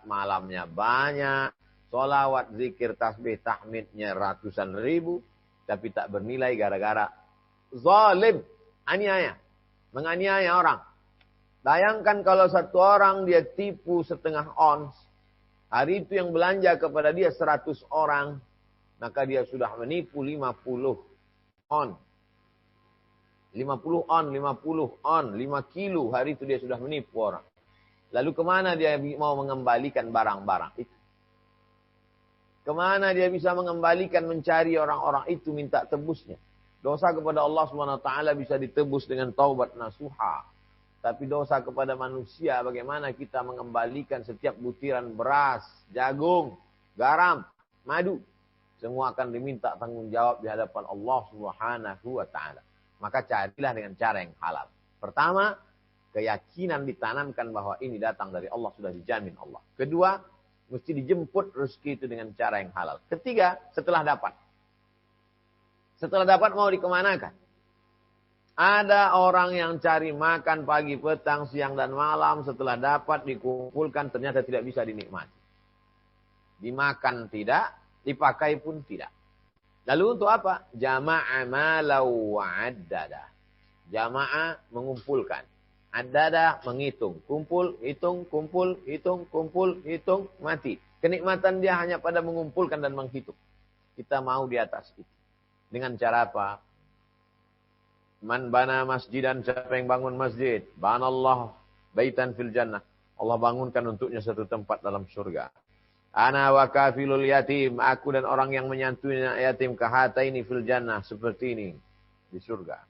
malamnya banyak, sholawat, zikir, tasbih, tahmidnya ratusan ribu, tapi tak bernilai gara-gara zalim, aniaya, menganiaya orang. Bayangkan kalau satu orang dia tipu setengah ons, hari itu yang belanja kepada dia 100 orang, maka dia sudah menipu 50 on. 50 on, 5 kilo, hari itu dia sudah menipu orang. Lalu kemana dia mau mengembalikan barang-barang itu? Kemana dia bisa mengembalikan, mencari orang-orang itu, minta tebusnya? Dosa kepada Allah SWT bisa ditebus dengan taubat nasuha. Tapi dosa kepada manusia, bagaimana kita mengembalikan setiap butiran beras, jagung, garam, madu. Semua akan diminta tanggung jawab di hadapan Allah SWT. Maka carilah dengan cara yang halal. Pertama, keyakinan ditanamkan bahwa ini datang dari Allah, sudah dijamin Allah. Kedua, mesti dijemput rezeki itu dengan cara yang halal. Ketiga, setelah dapat. Setelah dapat mau dikemanakan? Ada orang yang cari makan pagi, petang, siang, dan malam. Setelah dapat dikumpulkan ternyata tidak bisa dinikmati. Dimakan tidak, dipakai pun tidak. Lalu untuk apa? Jama'a malau wa'addada. Jama'a mengumpulkan. Addada menghitung. Kumpul, hitung, kumpul, hitung, kumpul, hitung, mati. Kenikmatan dia hanya pada mengumpulkan dan menghitung. Kita mau di atas itu. Dengan cara apa? Man bana masjidan, siapa yang bangun masjid? Banallah baitan fil jannah. Allah bangunkan untuknya satu tempat dalam surga. Ana wa kafilul yatim, aku dan orang yang menyantuni yatim kahataini fil jannah, seperti ini di surga.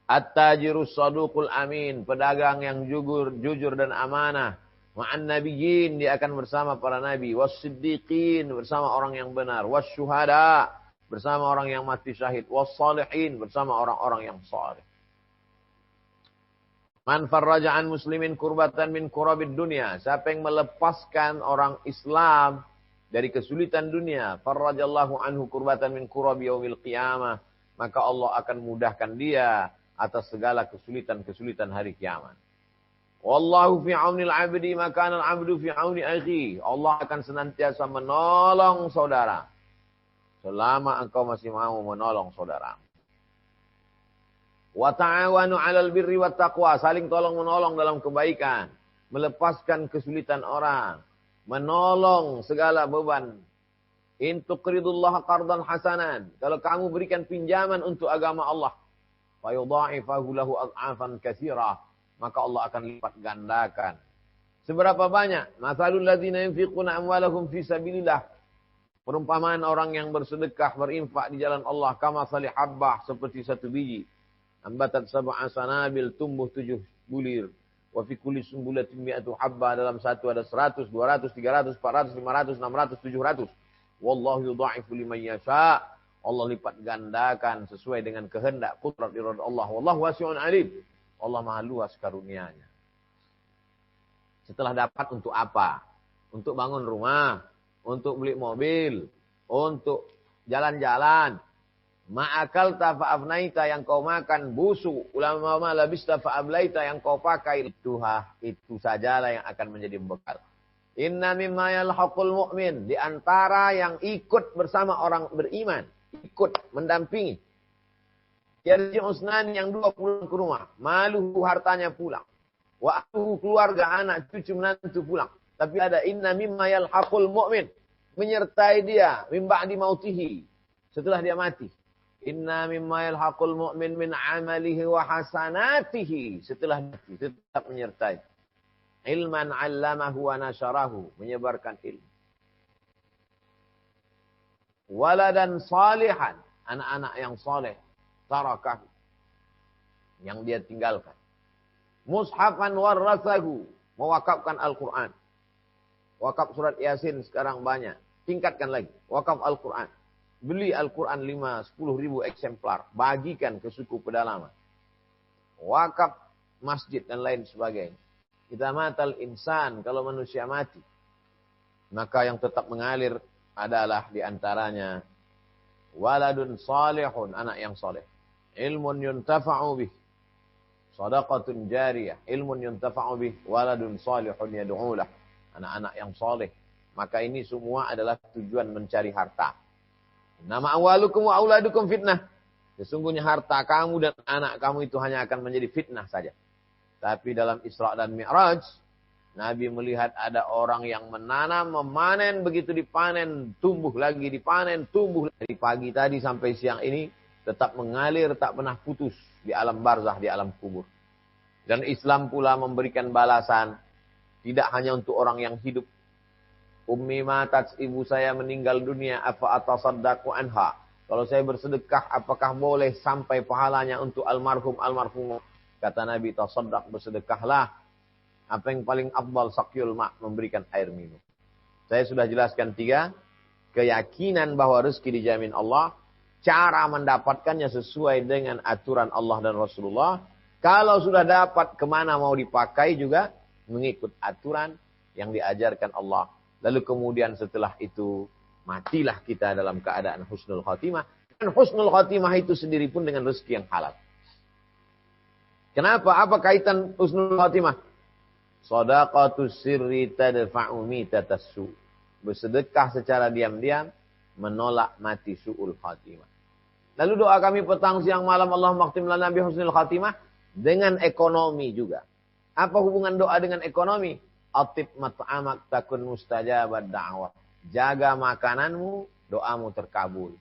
At-tajirus saduqul amin, pedagang yang jujur dan amanah. Ma'an nabiyyin, dia akan bersama para nabi, was-siddiqin, bersama orang yang benar, was-syuhada, bersama orang yang mati syahid, was-salihin, bersama orang-orang yang saleh. Man farraja an muslimin kurbatan min kurabid dunia. Siapa yang melepaskan orang Islam dari kesulitan dunia, farrajallahu anhu kurbatan min kurabi yaumil qiyamah, maka Allah akan mudahkan dia atas segala kesulitan-kesulitan hari kiamat. Wallahu fi aunil 'abdi ma kana al-'abdu fi auni akhi. Allah akan senantiasa menolong saudara selama engkau masih mau menolong saudara. Wa ta'awanu 'alal birri wat taqwa, saling tolong-menolong dalam kebaikan, melepaskan kesulitan orang, menolong segala beban. In tuqridullaha qardan hasanan, kalau kamu berikan pinjaman untuk agama Allah, fa yudha'ifahu lahu ad'afan katsira, maka Allah akan lipat gandakan. Seberapa banyak? Mathalul ladzina yunfiquna amwalahum fi sabilillah, perumpamaan orang yang bersedekah, berinfak di jalan Allah, kama salih habbah, seperti satu biji. Ambatat sab'a sanabil, tumbuh 7 bulir. Wa fi kulli sumbulatin mi'atu habbah, dalam satu ada 100, 200, 300, 400, 500, 600, 700. Wallahu yudha'ifu liman yasha. Allah lipat gandakan sesuai dengan kehendak qudrat irad Allah. Wallahu wasi'un alim. Allah Maha luas karunia-Nya. Setelah dapat untuk apa? Untuk bangun rumah, untuk beli mobil, untuk jalan-jalan. Ma'akalta fa'afnaita, yang kau makan busuk. Ulama labista fa'ablaita, yang kau pakai itu sajalah yang akan menjadi bekal. Inna mimma yalhaqul mu'min, di antara yang ikut bersama orang beriman, ikut mendampingi. Yarji'u usnani, yang 2 pulang ke rumah, maluhu, hartanya pulang. Wa ahluhu, keluarga, anak, cucu, menantu pulang. Tapi ada inna mimma yalhaqul mu'min, menyertai dia min ba'di mautihi, setelah dia mati. Inna mimma yalhaqul mu'min min amalihi wa hasanatihi, setelah mati tetap menyertai. Ilman 'allamahu wa nasyarahu, menyebarkan ilmu. Waladan salihan, anak-anak yang saleh, tarakahu, yang dia tinggalkan. Mushafan warasahu, mewakafkan Al-Quran. Wakaf surat Yasin sekarang banyak, tingkatkan lagi. Wakaf Al-Quran. Beli Al-Quran 5-10 ribu eksemplar, bagikan ke suku pedalaman. Wakaf masjid dan lain sebagainya. Idza matal insan, kalau manusia mati, maka yang tetap mengalir adalah diantaranya waladun salihun, anak yang soleh. Ilmun yuntafa'u bih, Shadaqatun jariyah, ilmun yuntafa'u bih, waladun salihun yad'u lah. Anak-anak yang soleh. Maka ini semua adalah tujuan mencari harta. Nama awalukum wa auladukum fitnah. Sesungguhnya harta kamu dan anak kamu itu hanya akan menjadi fitnah saja. Tapi dalam Isra dan Mi'raj, Nabi melihat ada orang yang menanam, memanen, begitu dipanen, tumbuh lagi, dipanen, tumbuh. Dari pagi tadi sampai siang ini, tetap mengalir, tak pernah putus di alam barzah, di alam kubur. Dan Islam pula memberikan balasan, tidak hanya untuk orang yang hidup. Ummi matat, ibu saya meninggal dunia, afa atasaddaqu anha. Kalau saya bersedekah, apakah boleh sampai pahalanya untuk almarhum? Kata Nabi, tasaddaq, bersedekahlah. Apa yang paling afdal, sakyul ma', memberikan air minum. Saya sudah jelaskan 3. Keyakinan bahwa rezeki dijamin Allah. Cara mendapatkannya sesuai dengan aturan Allah dan Rasulullah. Kalau sudah dapat, kemana mau dipakai juga mengikut aturan yang diajarkan Allah. Lalu kemudian setelah itu, matilah kita dalam keadaan husnul khatimah. Dan husnul khatimah itu sendiri pun dengan rezeki yang halal. Kenapa? Apa kaitan husnul khatimah? Shadaqatus sirri tadfa'u mitatas su. Bersedekah secara diam-diam menolak mati su'ul khatimah. Lalu doa kami petang siang malam, Allahumma khtim lana bi husnul khatimah, dengan ekonomi juga. Apa hubungan doa dengan ekonomi? Atib mat'amak takun mustajabad da'wah. Jaga makananmu, doamu terkabul.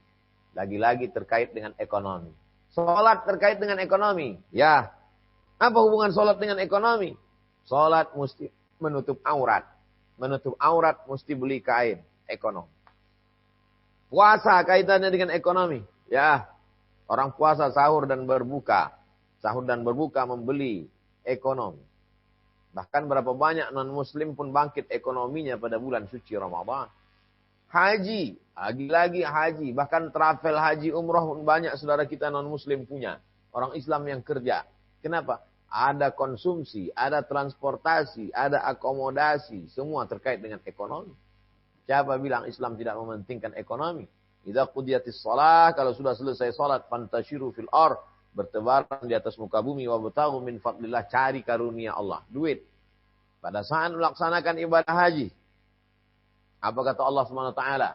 Lagi-lagi terkait dengan ekonomi. Salat terkait dengan ekonomi. Ya. Apa hubungan salat dengan ekonomi? Salat mesti menutup aurat. Menutup aurat mesti beli kain. Ekonomi. Puasa kaitannya dengan ekonomi. Ya. Orang puasa sahur dan berbuka. Sahur dan berbuka membeli ekonomi. Bahkan berapa banyak non-muslim pun bangkit ekonominya pada bulan suci Ramadan. Haji. Lagi-lagi haji. Bahkan travel haji umroh pun banyak saudara kita non-muslim punya. Orang Islam yang kerja. Kenapa? Ada konsumsi, ada transportasi, ada akomodasi. Semua terkait dengan ekonomi. Siapa bilang Islam tidak mementingkan ekonomi? Idza qudiyatis shalah, kalau sudah selesai salat, fantashiru fil ardh, bertebaran di atas muka bumi, wabtaghu min fadlillah, cari karunia Allah, duit. Pada saat melaksanakan ibadah haji, apa kata Allah Subhanahu wa taala?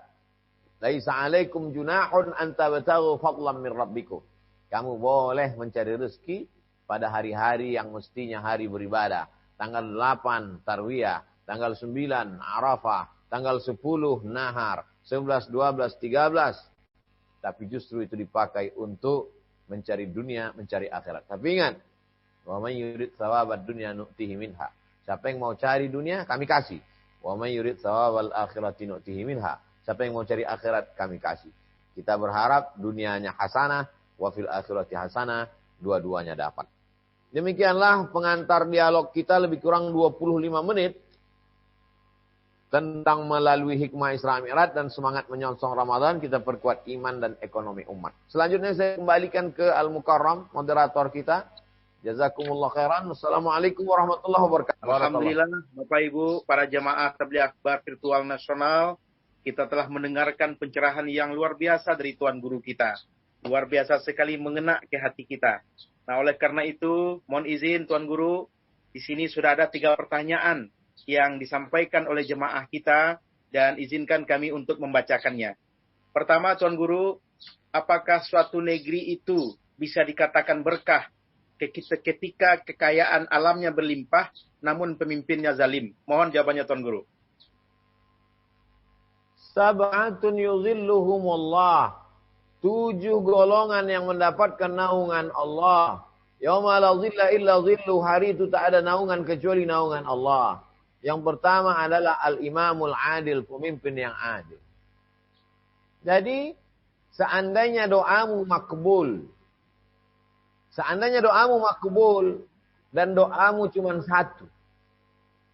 Laisa 'alaikum junahun an tabtaghu fadlan min rabbikum. Kamu boleh mencari rezeki pada hari-hari yang mestinya hari beribadah. Tanggal 8 Tarwiyah, tanggal 9 Arafah, tanggal 10 Nahar, 11, 12, 13. Tapi justru itu dipakai untuk mencari dunia, mencari akhirat. Tapi ingat, wa may yurid thawabad dunya nu'tihi minha. Siapa yang mau cari dunia, kami kasih. Wa may yurid thawabal akhirati nu'tihi minha. Siapa yang mau cari akhirat, kami kasih. Kita berharap dunianya hasanah, wa fil akhirati hasanah, dua-duanya dapat. Demikianlah pengantar dialog kita lebih kurang 25 menit tentang melalui hikmah Isra Mi'raj dan semangat menyongsong Ramadan kita perkuat iman dan ekonomi umat. Selanjutnya saya kembalikan ke Al-Mukarram, moderator kita. Jazakumullah khairan. Wassalamualaikum warahmatullahi wabarakatuh. Alhamdulillah Bapak Ibu para jemaah Tabligh Akbar Virtual Nasional, kita telah mendengarkan pencerahan yang luar biasa dari Tuan Guru kita. Luar biasa sekali mengena ke hati kita. Nah, oleh karena itu, mohon izin Tuan Guru, di sini sudah ada 3 pertanyaan yang disampaikan oleh jemaah kita dan izinkan kami untuk membacakannya. Pertama, Tuan Guru, apakah suatu negeri itu bisa dikatakan berkah ketika kekayaan alamnya berlimpah namun pemimpinnya zalim? Mohon jawabannya Tuan Guru. Sab'atun yuzilluhumullah. 7 golongan yang mendapatkan naungan Allah. Yauma la zilla illa zillu, hari itu tak ada naungan kecuali naungan Allah. Yang pertama adalah al-imamul adil, pemimpin yang adil. Jadi, seandainya doamu makbul. Seandainya doamu makbul dan doamu cuma 1.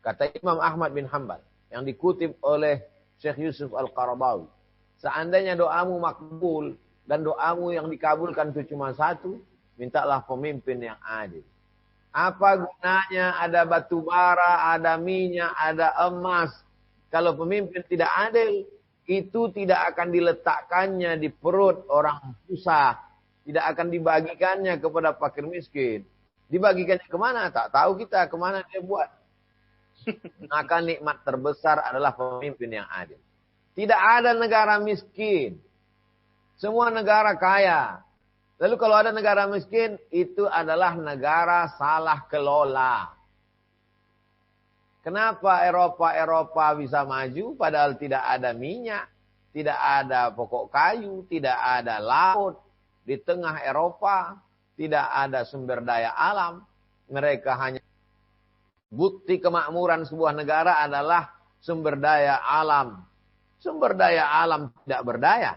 Kata Imam Ahmad bin Hanbal yang dikutip oleh Syekh Yusuf Al-Qaradawi. Seandainya doamu makbul dan doamu yang dikabulkan itu cuma 1, mintalah pemimpin yang adil. Apa gunanya ada batu bara, ada minyak, ada emas. Kalau pemimpin tidak adil, itu tidak akan diletakkannya di perut orang susah. Tidak akan dibagikannya kepada fakir miskin. Dibagikannya kemana? Tak tahu kita kemana dia buat. Maka nikmat terbesar adalah pemimpin yang adil. Tidak ada negara miskin. Semua negara kaya. Lalu kalau ada negara miskin, itu adalah negara salah kelola. Kenapa Eropa bisa maju padahal tidak ada minyak, tidak ada pokok kayu, tidak ada laut di tengah Eropa, tidak ada sumber daya alam. Mereka hanya bukti kemakmuran sebuah negara adalah sumber daya alam. Sumber daya alam tidak berdaya.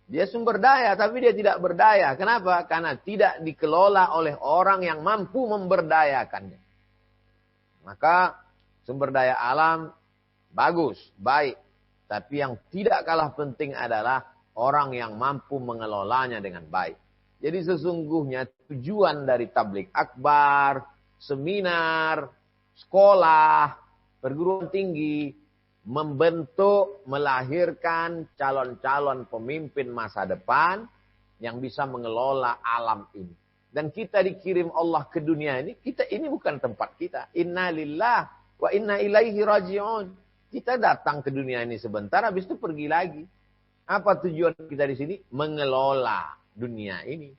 Dia sumber daya tapi dia tidak berdaya. Kenapa? Karena tidak dikelola oleh orang yang mampu memberdayakannya. Maka sumber daya alam bagus, baik. Tapi yang tidak kalah penting adalah orang yang mampu mengelolanya dengan baik. Jadi sesungguhnya tujuan dari tabligh akbar, seminar, sekolah, perguruan tinggi, membentuk, melahirkan calon-calon pemimpin masa depan yang bisa mengelola alam ini. Dan kita dikirim Allah ke dunia ini, ini bukan tempat kita. Inna lillah wa inna ilaihi raji'un. Kita datang ke dunia ini sebentar, habis itu pergi lagi. Apa tujuan kita di sini? Mengelola dunia ini,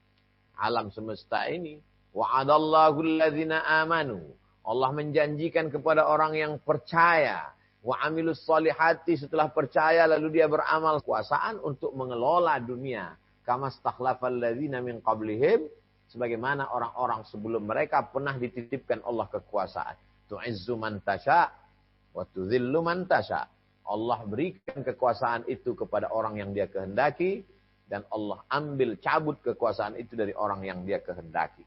alam semesta ini. Wa'adallahu alladzina amanu. Allah menjanjikan kepada orang yang percaya. Wa amilus solihati, setelah percaya lalu dia beramal kekuasaan untuk mengelola dunia. Kama stakhlafal ladzina min qablihim, sebagaimana orang-orang sebelum mereka pernah dititipkan Allah kekuasaan. Tu'izzu man tasha wa tudhillu man tasha. Allah berikan kekuasaan itu kepada orang yang dia kehendaki dan Allah ambil cabut kekuasaan itu dari orang yang dia kehendaki.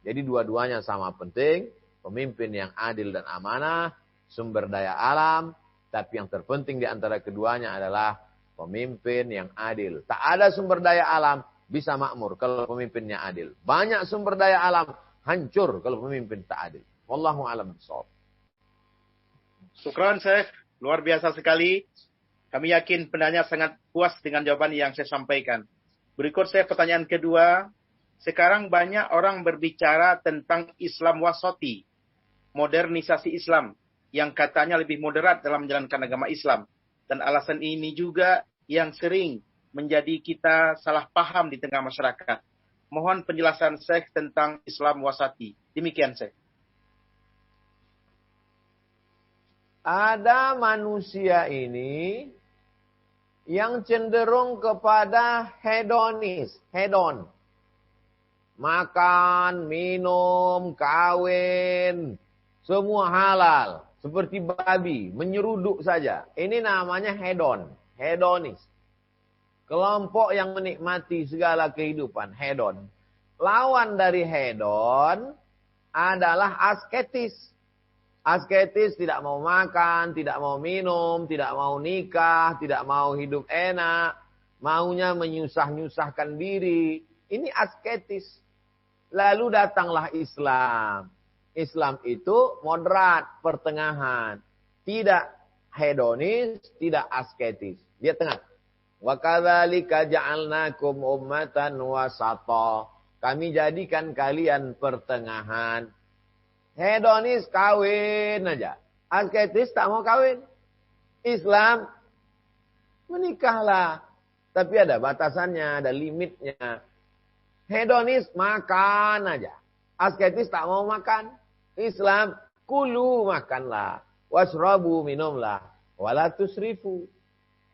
Jadi dua-duanya sama penting, pemimpin yang adil dan amanah, sumber daya alam. Tapi yang terpenting di antara keduanya adalah pemimpin yang adil. Tak ada sumber daya alam bisa makmur kalau pemimpinnya adil. Banyak sumber daya alam hancur kalau pemimpin tak adil. Wallahu a'lam bishawab. Syukran Syekh, luar biasa sekali. Kami yakin penanya sangat puas dengan jawaban yang saya sampaikan. Berikut saya pertanyaan kedua. Sekarang banyak orang berbicara tentang Islam wasati, modernisasi Islam, yang katanya lebih moderat dalam menjalankan agama Islam. Dan alasan ini juga yang sering menjadi kita salah paham di tengah masyarakat. Mohon penjelasan Syekh tentang Islam wasati. Demikian Syekh. Ada manusia ini yang cenderung kepada hedon. Makan, minum, kawin, semua halal. Seperti babi, menyeruduk saja. Ini namanya hedonis. Kelompok yang menikmati segala kehidupan, hedon. Lawan dari hedon adalah asketis. Asketis tidak mau makan, tidak mau minum, tidak mau nikah, tidak mau hidup enak. Maunya menyusah-nyusahkan diri. Ini asketis. Lalu datanglah Islam. Islam itu moderat, pertengahan. Tidak hedonis, tidak asketis. Dia tengah. Wa kadzalika ja'alnakum ummatan wasata. Kami jadikan kalian pertengahan. Hedonis kawin aja. Asketis tak mau kawin. Islam menikahlah. Tapi ada batasannya, ada limitnya. Hedonis makan aja. Asketis tak mau makan. Islam, kulu makanlah. Wasrabu minumlah. Wala tusrifu.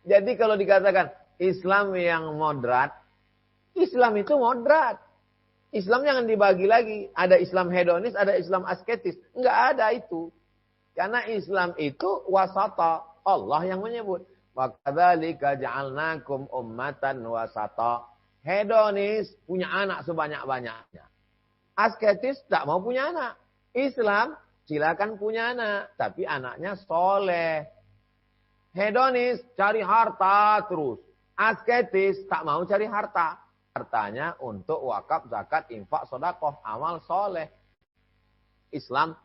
Jadi kalau dikatakan Islam yang moderat, Islam itu moderat. Islam jangan dibagi lagi. Ada Islam hedonis, ada Islam asketis. Enggak ada itu. Karena Islam itu wasata. Allah yang menyebut. Wa kadzalika ja'alnakum ummatan wasata. Hedonis punya anak sebanyak-banyaknya. Asketis tak mau punya anak. Islam silakan punya anak, tapi anaknya soleh. Hedonis cari harta terus. Asketis tak mau cari harta. Hartanya untuk wakaf, zakat, infak, sedekah, amal soleh. Islam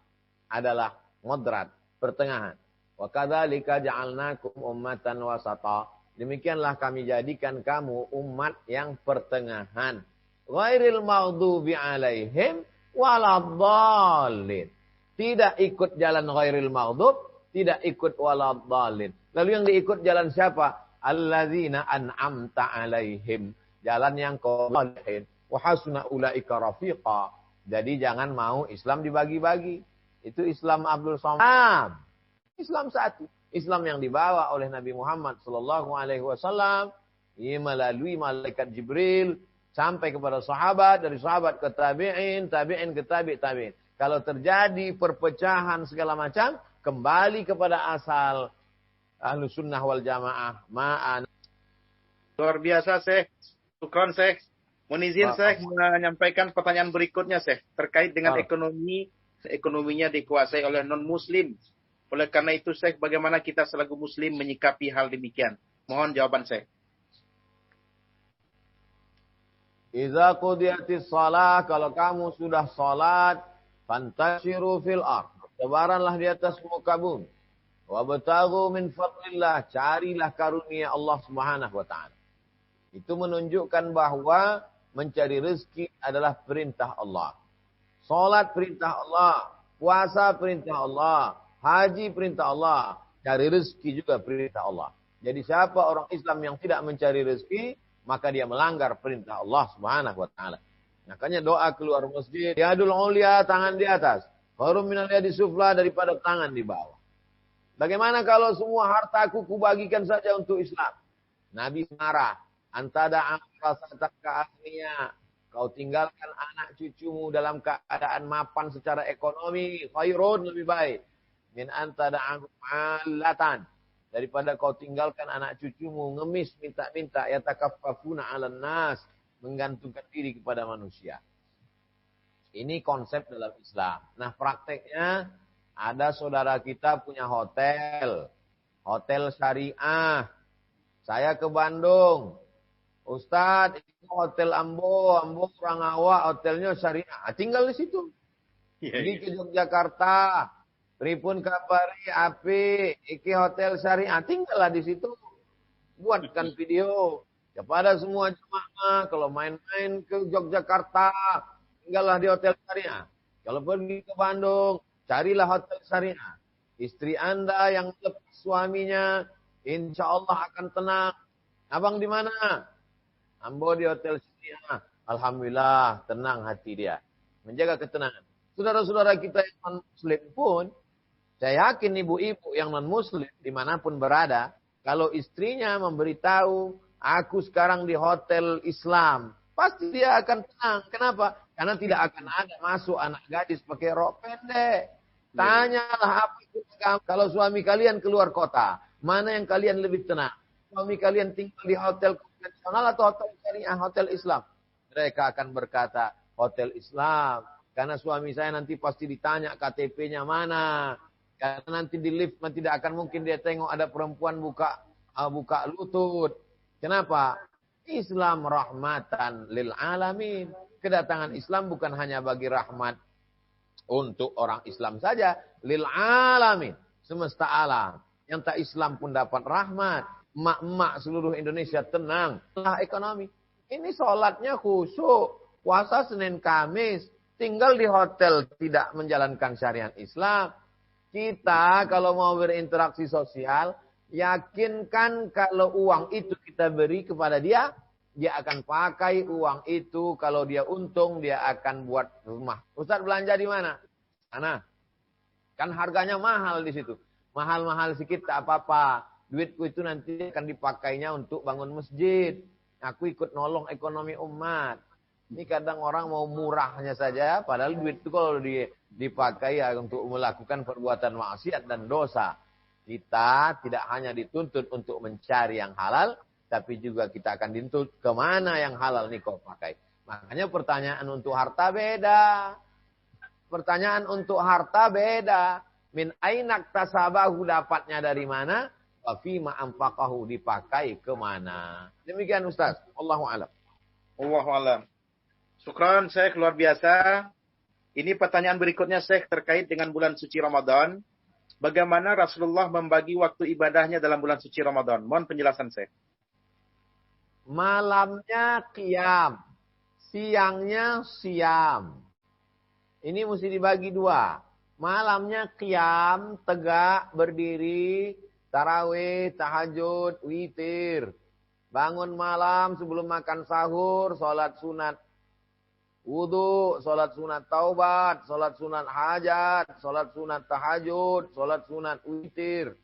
adalah moderat, pertengahan. Wa kadzalika ja'alnakum ummatan wasata. Demikianlah kami jadikan kamu umat yang pertengahan. Ghairil maghdubi alaihim waladhdallin. Tidak ikut jalan ghairil maghdub, tidak ikut waladhdallin. Lalu yang diikut jalan siapa? Alladzina an'amta alaihim. Jalan yang kau malihin. Wa hasuna ulaika rafiqa. Jadi jangan mau Islam dibagi-bagi. Itu Islam Abdul Somad. Islam satu. Islam yang dibawa oleh Nabi Muhammad sallallahu alaihi wasallam melalui malaikat Jibril sampai kepada sahabat, dari sahabat ke tabi'in, tabi'in ke tabi'in. Kalau terjadi perpecahan segala macam, kembali kepada asal Ahlus Sunnah wal Jamaah. Luar biasa, Syekh. Syukran, Syekh. Mohon izin, Syekh, menyampaikan pertanyaan berikutnya, Syekh. Terkait dengan ekonominya dikuasai oleh non-muslim. Oleh karena itu, Syekh, bagaimana kita selaku muslim menyikapi hal demikian? Mohon jawaban, Syekh. Iza qudiyatis shalah, kalau kamu sudah salat, fantashiru fil ardh. Sebaranlah di atas muka bumi. Wabtaghu min fadlillah, carilah karunia Allah Subhanahu wa taala. Itu menunjukkan bahwa mencari rezeki adalah perintah Allah. Salat perintah Allah, puasa perintah Allah, haji perintah Allah, cari rezeki juga perintah Allah. Jadi siapa orang Islam yang tidak mencari rezeki, maka dia melanggar perintah Allah Subhanahu wa taala. Makanya doa keluar masjid, yadul ulia, tangan di atas, khairun minal yadi sufla, daripada tangan di bawah. Bagaimana kalau semua hartaku kubagikan saja untuk Islam? Nabi marah. Antada amrasataka ahliya. Kau tinggalkan anak cucumu dalam keadaan mapan secara ekonomi. Khairun, lebih baik. Min antada amralatan. Daripada kau tinggalkan anak cucumu ngemis, minta-minta. Yatakaffafuna ala nas. Menggantungkan diri kepada manusia. Ini konsep dalam Islam. Nah, prakteknya ada saudara kita punya hotel. Hotel syariah. Saya ke Bandung. Ustadz, itu hotel Ambo. Ambo Rangawa, hotelnya syariah. Tinggal di situ. Pergi ke Yogyakarta. Pripun kapari api. Iki hotel syariah. Tinggallah di situ. Buatkan video. Kepada semua jemaah. Kalau main-main ke Yogyakarta. Tinggallah di hotel syariah. Kalau pergi ke Bandung. Carilah hotel syariah. Istri Anda yang lepas suaminya, insya Allah akan tenang. Abang di mana? Ambo di hotel syariah. Alhamdulillah, tenang hati dia. Menjaga ketenangan. Saudara-saudara kita yang non-muslim pun, saya yakin ibu-ibu yang non-muslim, dimanapun berada, kalau istrinya memberitahu, aku sekarang di hotel Islam, pasti dia akan tenang. Kenapa? Karena tidak akan ada masuk anak gadis pakai rok pendek. Tanyalah apa itu kalau suami kalian keluar kota. Mana yang kalian lebih tenang? Suami kalian tinggal di hotel konvensional atau hotel syariah, hotel Islam? Mereka akan berkata, hotel Islam. Karena suami saya nanti pasti ditanya KTP-nya mana. Karena nanti di lift tidak akan mungkin dia tengok ada perempuan buka lutut. Kenapa? Islam rahmatan lil alamin. Kedatangan Islam bukan hanya bagi rahmat untuk orang Islam saja, lil alamin, semesta alam. Yang tak Islam pun dapat rahmat. Emak-emak seluruh Indonesia tenang, telah ekonomi. Ini sholatnya khusyuk, puasa Senin Kamis, tinggal di hotel tidak menjalankan syariat Islam. Kita kalau mau berinteraksi sosial, yakinkan kalau uang itu kita beri kepada dia, dia akan pakai uang itu. Kalau dia untung, dia akan buat rumah. Ustaz belanja di mana? Sana. Kan harganya mahal di situ. Mahal-mahal sedikit tak apa-apa. Duitku itu nanti akan dipakainya untuk bangun masjid. Aku ikut nolong ekonomi umat. Ini kadang orang mau murahnya saja. Padahal duit itu kalau dipakai ya untuk melakukan perbuatan maksiat dan dosa. Kita tidak hanya dituntut untuk mencari yang halal, tapi juga kita akan dituntut kemana yang halal nih kau pakai. Makanya pertanyaan untuk harta beda. Pertanyaan untuk harta beda. Min ainak tasabahu, dapatnya dari mana? Wa fima anfaqahu, dipakai kemana. Demikian Ustaz. Allahu a'lam. Allahu a'lam. Syukran Syekh, luar biasa. Ini pertanyaan berikutnya Syekh terkait dengan bulan suci Ramadan. Bagaimana Rasulullah membagi waktu ibadahnya dalam bulan suci Ramadan? Mohon penjelasan Syekh. Malamnya qiyam, siangnya siam. Ini mesti dibagi dua. Malamnya qiyam, tegak, berdiri, tarawih, tahajud, witir. Bangun malam sebelum makan sahur, sholat sunat wudu, sholat sunat taubat, sholat sunat hajat, sholat sunat tahajud, sholat sunat witir.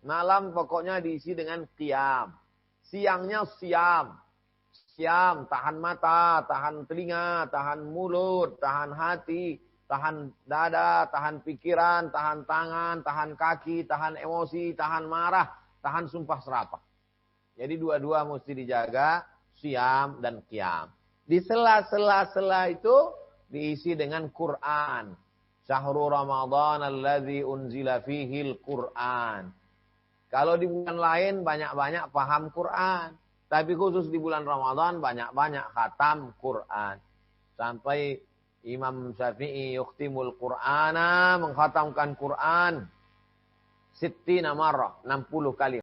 Malam pokoknya diisi dengan qiyam. Siangnya siam. Siam, tahan mata, tahan telinga, tahan mulut, tahan hati, tahan dada, tahan pikiran, tahan tangan, tahan kaki, tahan emosi, tahan marah, tahan sumpah serapah. Jadi dua-dua mesti dijaga, siam dan qiyam. Di sela-sela itu diisi dengan Quran. Syahrul Ramadan alladzi unzila fihil Quran. Kalau di bulan lain banyak-banyak paham Quran. Tapi khusus di bulan Ramadan banyak-banyak khatam Quran. Sampai Imam Syafi'i yukhtimul Qur'ana, mengkhatamkan Quran 60 marrah, 60 kali.